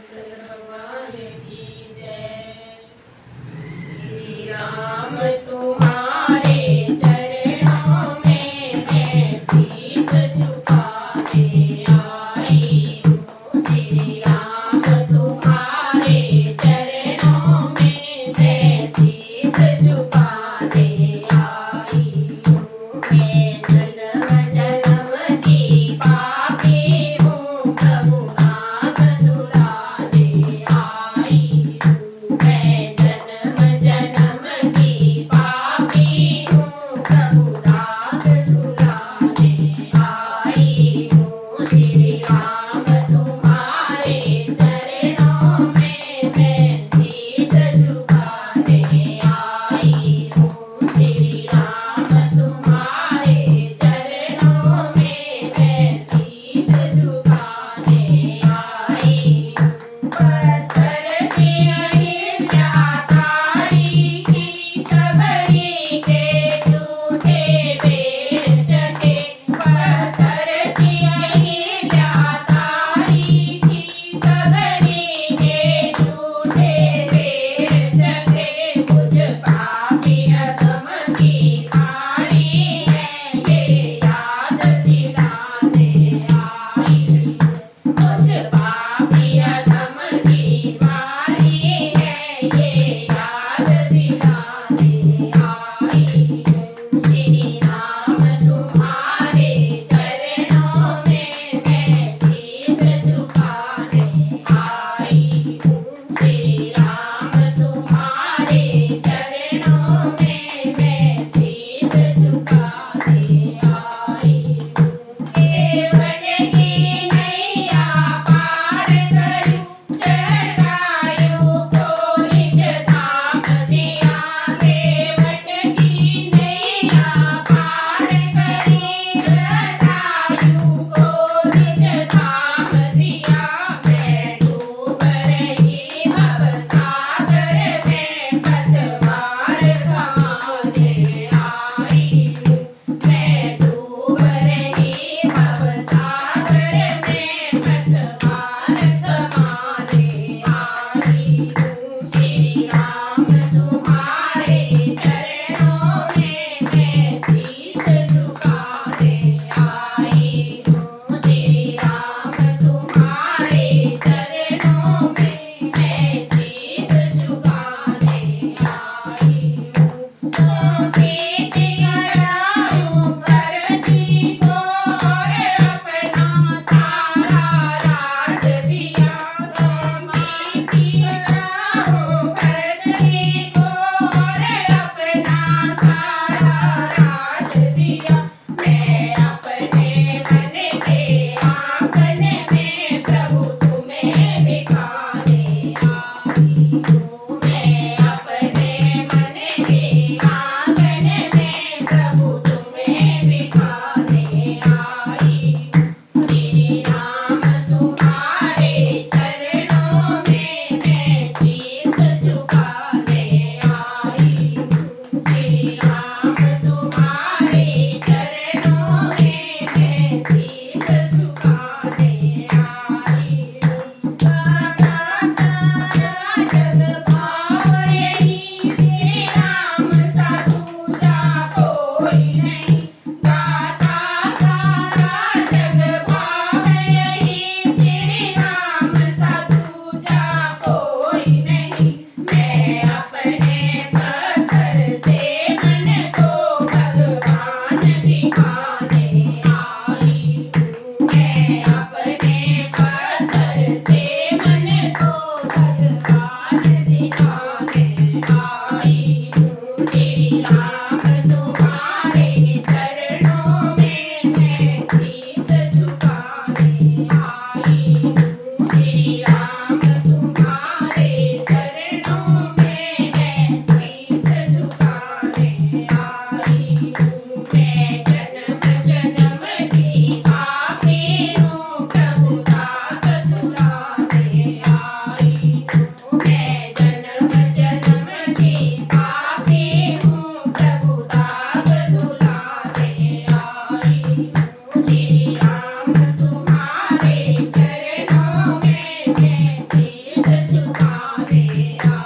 रामचंद्र भगवान की जय। श्री राम तुम्हारे चरणों में मैं शीश झुकाने आई हूँ। श्री राम तुम्हारे चरणों में मैं शीश झुकाने आई हूँ। मैं जन्म जन्म की पापी हूँ, प्रभु नाम दुलारे आई हूँ। मैं जन्म जन्म की पापी हूँ, प्रभु नाम दुलारे आई हूँ। श्री राम तुम्हारे चरणों में मैं शीश झुकाने आई हूँ। श्री राम तुम्हारे चरणों में मैं शीश झुकाने आई हूँ। पत्थर से अहिल्या तारी की, सबरी के झूठे बेर चखे। पत्थर से अहिल्या तारी की, सबरी के झूठे बेर चखे। मुझ पापी अधम की बारी है, ये याद दिलाने आई हूँ। मुझ पापी अधम की बारी है, ये याद दिलाने आई हूँ। श्री राम तुम्हारे चरणों में मैं शीश झुकाने आई हूँ। श्री राम तुम्हारे चरणों में मैं शीश झुकाने आई हूँ। केवट की नैया पार करूं, जटायु को निज धाम दिया। केवट की नैया पार करी, जटायु को निज धाम दिया। मैं डूब रही भवसागर में, पतवार कमाने आई हूँ। मैं डूब रही भवसागर में, पतवार कमाने आई हूँ। श्री राम तुम्हारे चरणों में मैं शीश झुकाने आई हूँ। श्री राम तुम्हारे चरणों में मैं शीश झुकाने आई हूँ। सौंपे कराऊं प्रगति को, और अपना सारा तुम्हारे